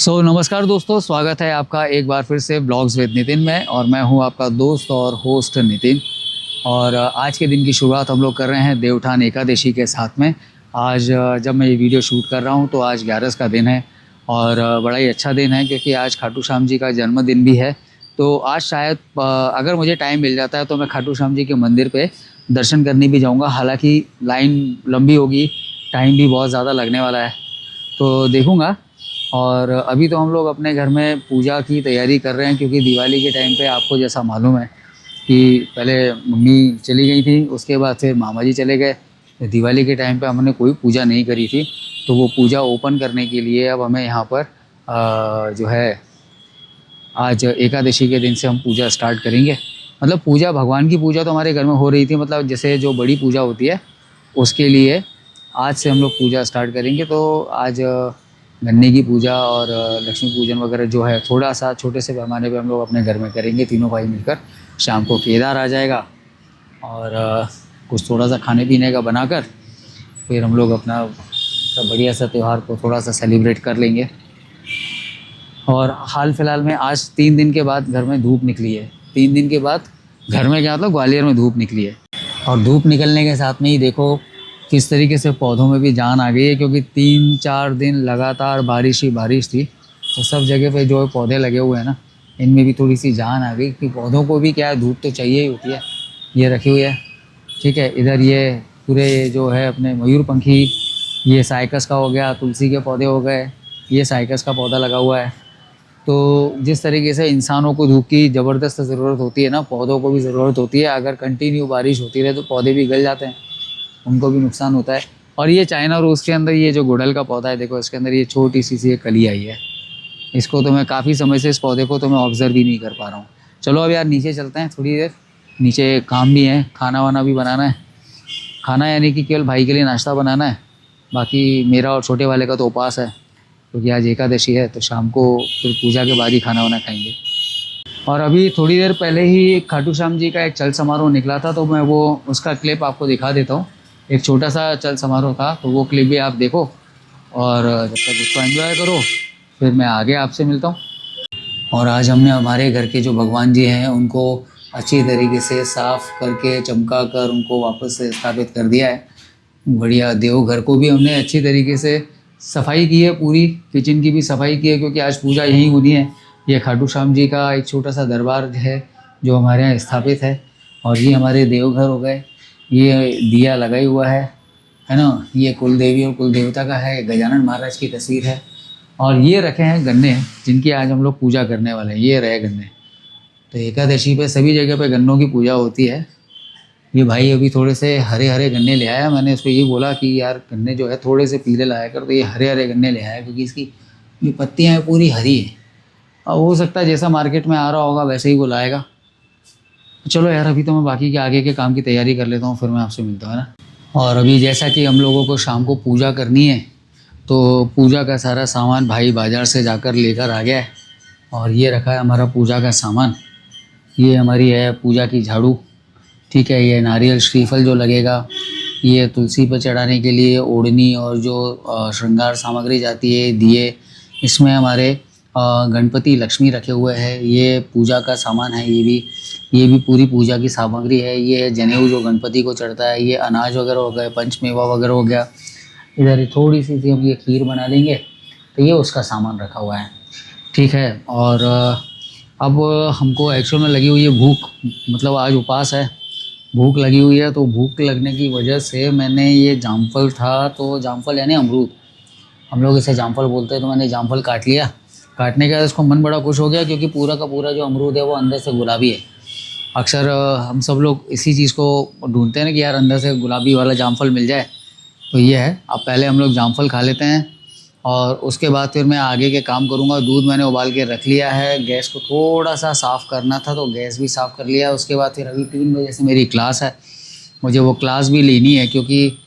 नमस्कार दोस्तों, स्वागत है आपका एक बार फिर से ब्लॉग्स विद नितिन में। और मैं हूं आपका दोस्त और होस्ट नितिन। और आज के दिन की शुरुआत हम लोग कर रहे हैं देवउठान एकादशी के साथ में। आज जब मैं ये वीडियो शूट कर रहा हूं तो आज 11 का दिन है और बड़ा ही अच्छा दिन है क्योंकि आज खाटू श्याम जी का जन्मदिन भी है। तो आज शायद अगर मुझे टाइम मिल जाता है तो मैं खाटू श्याम जी के मंदिर पे दर्शन करने भी जाऊँगा। हालाँकि लाइन लंबी होगी, टाइम भी बहुत ज़्यादा लगने वाला है, तो देखूँगा। और अभी तो हम लोग अपने घर में पूजा की तैयारी कर रहे हैं क्योंकि दिवाली के टाइम पे आपको जैसा मालूम है कि पहले मम्मी चली गई थी, उसके बाद फिर मामा जी चले गए। दिवाली के टाइम पे हमने कोई पूजा नहीं करी थी, तो वो पूजा ओपन करने के लिए अब हमें यहाँ पर जो है आज एकादशी के दिन से हम पूजा स्टार्ट करेंगे। मतलब पूजा, भगवान की पूजा तो हमारे घर में हो रही थी, मतलब जैसे जो बड़ी पूजा होती है उसके लिए आज से हम लोग पूजा स्टार्ट करेंगे। तो आज गन्ने की पूजा और लक्ष्मी पूजन वगैरह जो है थोड़ा सा छोटे से पैमाने पे हम लोग अपने घर में करेंगे, तीनों भाई मिलकर। शाम को केदार आ जाएगा और कुछ थोड़ा सा खाने पीने का बनाकर फिर हम लोग अपना सब बढ़िया सा त्यौहार को थोड़ा सा सेलिब्रेट कर लेंगे। और हाल फिलहाल में आज 3 दिन के बाद घर में धूप निकली है। 3 दिन के बाद घर में क्या मतलब ग्वालियर में धूप निकली है। और धूप निकलने के साथ में ही देखो किस तरीके से पौधों में भी जान आ गई है, क्योंकि 3-4 दिन लगातार बारिश ही बारिश थी। तो सब जगह पे जो पौधे लगे हुए हैं ना, इनमें भी थोड़ी सी जान आ गई कि पौधों को भी क्या है, धूप तो चाहिए ही होती है। ये रखी हुई है, ठीक है। इधर ये पूरे जो है अपने मयूरपंखी, ये साइकस का हो गया, तुलसी के पौधे हो गए, ये साइकस का पौधा लगा हुआ है। तो जिस तरीके से इंसानों को धूप की ज़बरदस्त ज़रूरत होती है ना, पौधों को भी ज़रूरत होती है। अगर कंटिन्यू बारिश होती रहे तो पौधे भी गल जाते हैं, उनको भी नुकसान होता है। और ये चाइना रोज़ के अंदर ये जो गुड़हल का पौधा है, देखो इसके अंदर ये छोटी सी एक कली आई है। इसको तो मैं काफ़ी समय से, इस पौधे को तो मैं ऑब्ज़र्व भी नहीं कर पा रहा हूँ। चलो अब यार नीचे चलते हैं थोड़ी देर, नीचे काम भी है, खाना वाना भी बनाना है। खाना यानी कि केवल भाई के लिए नाश्ता बनाना है, बाकी मेरा और छोटे वाले का तो उपवास है क्योंकि आज एकादशी है। तो शाम को फिर पूजा के बाद ही खाना वाना खाएंगे। और अभी थोड़ी देर पहले ही खाटू श्याम जी का एक चल समारोह निकला था, तो मैं वो उसका क्लिप आपको दिखा देता हूँ। एक छोटा सा चल समारोह था, तो वो क्लिप भी आप देखो और जब तक उसको एंजॉय करो फिर मैं आगे आपसे मिलता हूँ। और आज हमने हमारे घर के जो भगवान जी हैं उनको अच्छी तरीके से साफ़ करके चमका कर उनको वापस से स्थापित कर दिया है। बढ़िया देवघर को भी हमने अच्छी तरीके से सफाई की है, पूरी किचन की भी सफाई की है क्योंकि आज पूजा यहीं होनी है। ये खाटू श्याम जी का एक छोटा सा दरबार है जो हमारे यहाँ स्थापित है। और ये हमारे देवघर हो गए। ये दिया लगा ही हुआ है ना। ये कुल देवी और कुल देवता का है, गजानन महाराज की तस्वीर है। और ये रखे हैं गन्ने जिनकी आज हम लोग पूजा करने वाले हैं। ये रहे गन्ने। तो एकादशी पे सभी जगह पे गन्नों की पूजा होती है। ये भाई अभी थोड़े से हरे हरे गन्ने ले आया। मैंने उसको ये बोला कि यार गन्ने जो है थोड़े से पीले लाया कर, तो ये हरे हरे गन्ने ले आया क्योंकि इसकी ये पत्तियाँ हैं पूरी हरी है। और हो सकता है जैसा मार्केट में आ रहा होगा वैसे ही वो लाएगा। चलो यार अभी तो मैं बाकी के आगे के काम की तैयारी कर लेता हूँ, फिर मैं आपसे मिलता हूँ, है ना। और अभी जैसा कि हम लोगों को शाम को पूजा करनी है, तो पूजा का सारा सामान भाई बाज़ार से जाकर लेकर आ गया है। और ये रखा है हमारा पूजा का सामान। ये हमारी है पूजा की झाड़ू, ठीक है। ये नारियल श्रीफल जो लगेगा, ये तुलसी पर चढ़ाने के लिए ओढ़नी और जो श्रृंगार सामग्री जाती है, दिए। इसमें हमारे गणपति लक्ष्मी रखे हुए हैं। ये पूजा का सामान है। ये भी पूरी पूजा की सामग्री है। ये जनेऊ जो गणपति को चढ़ता है। ये अनाज वगैरह हो गए, पंचमेवा वगैरह हो गया। इधर थोड़ी सी हम ये खीर बना लेंगे, तो ये उसका सामान रखा हुआ है, ठीक है। और अब हमको एक्चुअल में लगी हुई है भूख, मतलब आज उपवास है, भूख लगी हुई है। तो भूख लगने की वजह से मैंने ये जामफल था, तो जामफल यानी अमरूद, हम लोग इसे जामफल बोलते हैं, तो मैंने जामफल काट लिया। काटने के बाद उसको मन बड़ा खुश हो गया क्योंकि पूरा का पूरा जो अमरूद है वो अंदर से गुलाबी है। अक्सर हम सब लोग इसी चीज़ को ढूंढते हैं ना कि यार अंदर से गुलाबी वाला जामफल मिल जाए। तो ये है। अब पहले हम लोग जामफल खा लेते हैं और उसके बाद फिर मैं आगे के काम करूँगा। दूध मैंने उबाल के रख लिया है। गैस को थोड़ा सा साफ़ करना था तो गैस भी साफ़ कर लिया। उसके बाद फिर अभी 3 बजे से मेरी क्लास है, मुझे वो क्लास भी लेनी है क्योंकि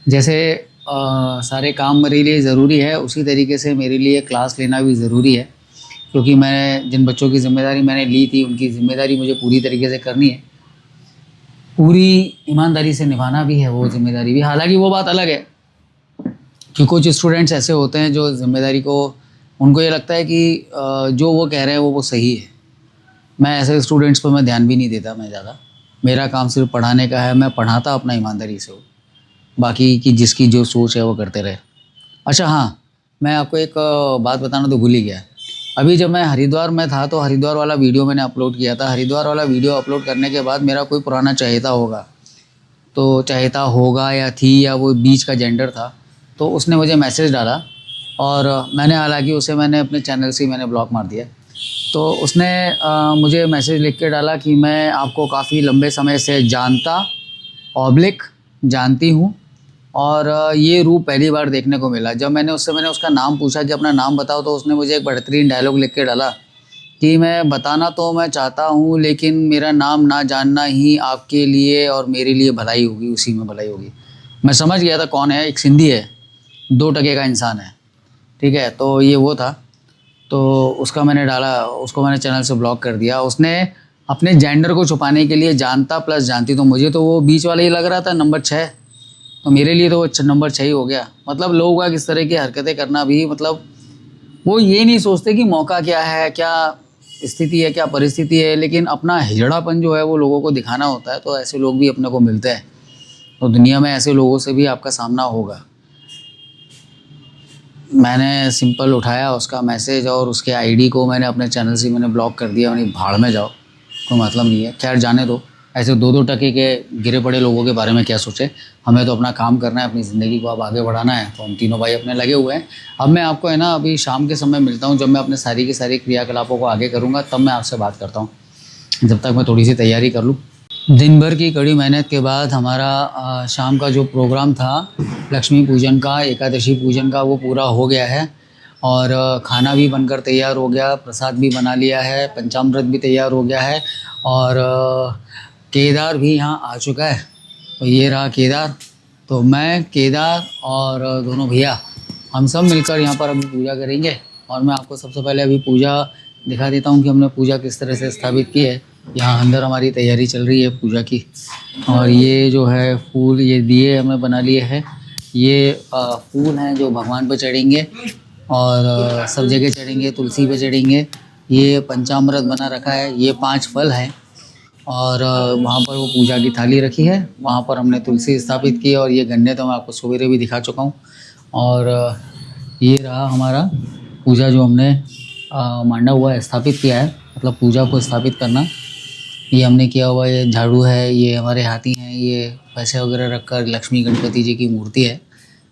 जैसे सारे काम मेरे लिए ज़रूरी है उसी तरीके से मेरे लिए क्लास लेना भी ज़रूरी है। क्योंकि मैं जिन बच्चों की ज़िम्मेदारी मैंने ली थी उनकी ज़िम्मेदारी मुझे पूरी तरीके से करनी है, पूरी ईमानदारी से निभाना भी है वो ज़िम्मेदारी भी। हालांकि वो बात अलग है कि कुछ स्टूडेंट्स ऐसे होते हैं जो ज़िम्मेदारी को उनको ये लगता है कि जो वो कह रहे हैं वो सही है। मैं ऐसे स्टूडेंट्स पर मैं ध्यान भी नहीं देता मैं ज़्यादा। मेरा काम सिर्फ पढ़ाने का है, मैं पढ़ाता अपना ईमानदारी से हो, बाकी की जिसकी जो सोच है वो करते रहे। अच्छा हाँ, मैं आपको एक बात बताना तो भूल ही गया। अभी जब मैं हरिद्वार में था तो हरिद्वार वाला वीडियो मैंने अपलोड किया था। हरिद्वार वाला वीडियो अपलोड करने के बाद मेरा कोई पुराना चहेता होगा, तो चहेता होगा या थी या वो बीच का जेंडर था, तो उसने मुझे मैसेज डाला और मैंने हालांकि उसे मैंने अपने चैनल से मैंने ब्लॉक मार दिया। तो उसने मुझे मैसेज लिख के डाला कि मैं आपको काफ़ी लंबे समय से जानती हूँ और ये रूप पहली बार देखने को मिला। जब मैंने उसका नाम पूछा कि अपना नाम बताओ, तो उसने मुझे एक बेहतरीन डायलॉग लिख के डाला कि मैं बताना तो मैं चाहता हूँ, लेकिन मेरा नाम ना जानना ही आपके लिए और मेरे लिए भलाई होगी, उसी में भलाई होगी। मैं समझ गया था कौन है, एक सिंधी है, 2 टके का इंसान है, ठीक है। तो ये वो था, तो उसका मैंने डाला, उसको मैंने चैनल से ब्लॉक कर दिया। उसने अपने जेंडर को छुपाने के लिए जानता प्लस जानती, तो मुझे तो वो बीच वाला ही लग रहा था, नंबर 6, तो मेरे लिए तो वो नंबर 6 ही हो गया। मतलब लोगों का किस तरह की हरकतें करना भी, मतलब वो ये नहीं सोचते कि मौका क्या है, क्या स्थिति है, क्या परिस्थिति है, लेकिन अपना हिजड़ापन जो है वो लोगों को दिखाना होता है। तो ऐसे लोग भी अपने को मिलते हैं, तो दुनिया में ऐसे लोगों से भी आपका सामना होगा। मैंने सिंपल उठाया उसका मैसेज और उसके आईडी को मैंने अपने चैनल से मैंने ब्लॉक कर दिया। मैंने भाड़ में जाओ, कोई मतलब नहीं है। खैर जाने दो, ऐसे 2-2 टके के गिरे पड़े लोगों के बारे में क्या सोचे। हमें तो अपना काम करना है, अपनी ज़िंदगी को अब आगे बढ़ाना है, तो हम तीनों भाई अपने लगे हुए हैं। अब मैं आपको है ना अभी शाम के समय मिलता हूँ, जब मैं अपने सारी की सारी क्रियाकलापों को आगे करूँगा तब मैं आपसे बात करता हूँ। जब तक मैं थोड़ी सी तैयारी कर लूँ। दिन भर की कड़ी मेहनत के बाद हमारा शाम का जो प्रोग्राम था लक्ष्मी पूजन का, एकादशी पूजन का, वो पूरा हो गया है और खाना भी बनकर तैयार हो गया, प्रसाद भी बना लिया है, पंचामृत भी तैयार हो गया है और केदार भी यहाँ आ चुका है। तो ये रहा केदार। तो मैं, केदार और दोनों भैया हम सब मिलकर यहाँ पर अभी पूजा करेंगे। और मैं आपको सबसे पहले अभी पूजा दिखा देता हूँ कि हमने पूजा किस तरह से स्थापित की है। यहाँ अंदर हमारी तैयारी चल रही है पूजा की। और ये जो है फूल, ये दिए हमने बना लिए हैं। ये फूल हैं जो भगवान पे चढ़ेंगे और सब जगह चढ़ेंगे, तुलसी पे चढ़ेंगे। ये पंचामृत बना रखा है, ये 5 फल हैं और वहाँ पर वो पूजा की थाली रखी है, वहाँ पर हमने तुलसी स्थापित की। और ये गन्ने तो मैं आपको सवेरे भी दिखा चुका हूँ। और ये रहा हमारा पूजा जो हमने मांडा हुआ है, स्थापित किया है, मतलब पूजा को स्थापित करना ये हमने किया हुआ। ये झाड़ू है, ये हमारे हाथी हैं, ये पैसे वगैरह रखकर लक्ष्मी गणपति जी की मूर्ति है।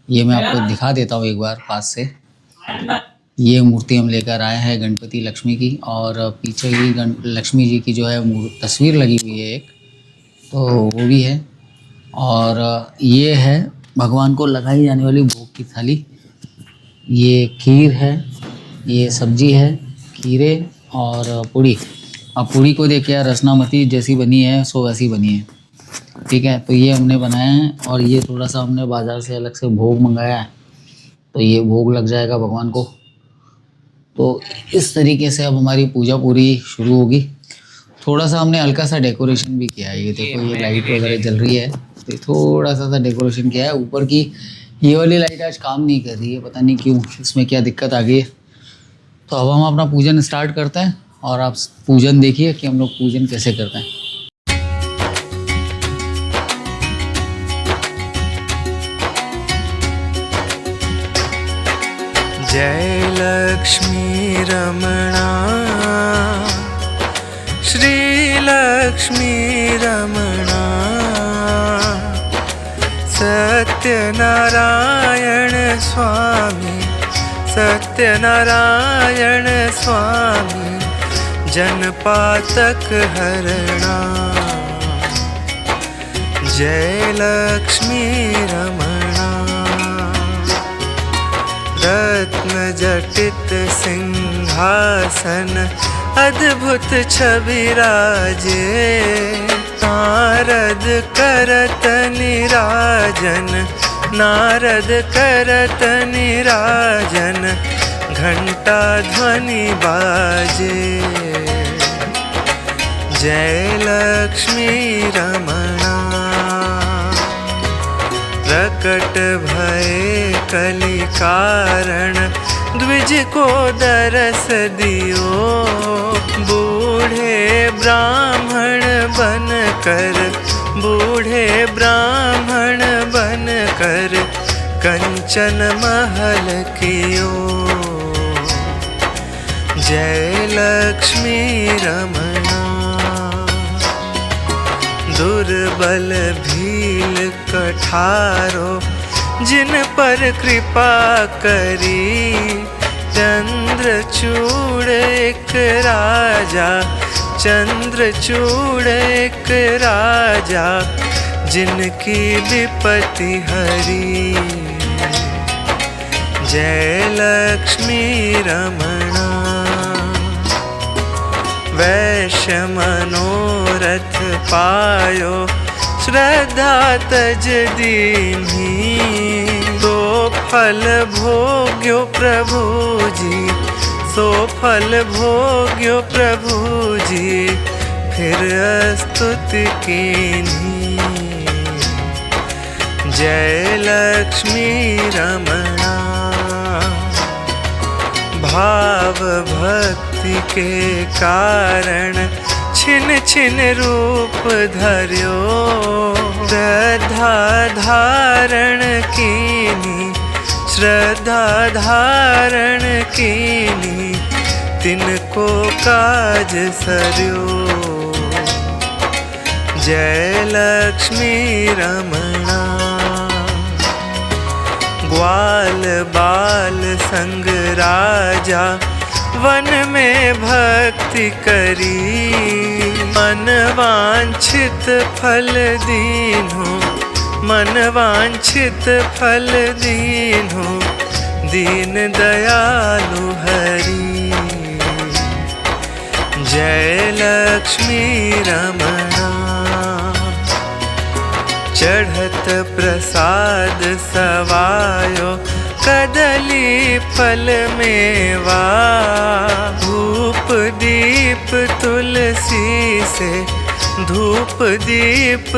ये मैं आपको दिखा देता हूँ एक बार पास से। ये मूर्ति हम लेकर आए हैं गणपति लक्ष्मी की, और पीछे ही लक्ष्मी जी की जो है तस्वीर लगी हुई है एक, तो वो भी है। और ये है भगवान को लगाई जाने वाली भोग की थाली। ये खीर है, ये सब्जी है, खीरे और पूड़ी। अब पूड़ी को देखिए यार, रसनामती जैसी बनी है सो वैसी बनी है, ठीक है। तो ये हमने बनाया है और ये थोड़ा सा हमने बाज़ार से अलग से भोग मंगाया है, तो ये भोग लग जाएगा भगवान को। तो इस तरीके से अब हमारी पूजा पूरी शुरू होगी। थोड़ा सा हमने हल्का सा डेकोरेशन भी किया है। ये देखो, ये लाइट वगैरह जल रही है, तो थोड़ा सा डेकोरेशन किया है। ऊपर की ये वाली लाइट आज काम नहीं कर रही है, पता नहीं क्यों, इसमें क्या दिक्कत आ गई है। तो अब हम अपना पूजन स्टार्ट करते हैं और आप पूजन देखिए कि हम लोग पूजन कैसे करते हैं। जय लक्ष्मी रमणा, श्री लक्ष्मी रमणा, सत्यनारायण स्वामी, सत्यनारायण स्वामी, जनपातक हरणा। जय लक्ष्मी रमणा, रत्न जटित सिंहासन, अद्भुत छवि राजे, नारद करत निराजन, नारद करत निराजन, घंटा ध्वनि बाजे। जय लक्ष्मी रमणा, प्रकट भये कलि कारण, द्विज को दरस दियो। बूढ़े ब्राह्मण बन कर, बूढ़े ब्राह्मण बन कर कंचन महल कियो। जय लक्ष्मी रमणा। दुर्बल भील कठारो जिन पर कृपा करी। चंद्रचूड़ एक राजा, चंद्रचूड़ एक राजा जिनकी विपत्ति हरी। जय लक्ष्मी रमणा। वैश्य मनोरथ पायो, श्रद्धा तज दीन्ही। तो फल भोग्यो प्रभु जी, सो फल भोग्यो प्रभु जी फिर स्तुति कीन्ही। जय लक्ष्मी रमणा। भाव भक्ति के कारण छिन छिन रूप धर्यो। श्रद्धा धारण कीनी, श्रद्धा धारण कीनी तिनको काज सर्यो। जय लक्ष्मी रमणा। ग्वाल बाल संग राजा वन में भक्ति करी। मन वांछित फल दीन्हो, मन वांछित फल दीन्हो दीन दयालु हरि। जय लक्ष्मी रमणा। चढ़त प्रसाद सवायो, कदली फल मेवा। धूप दीप तुलसी से, धूप दीप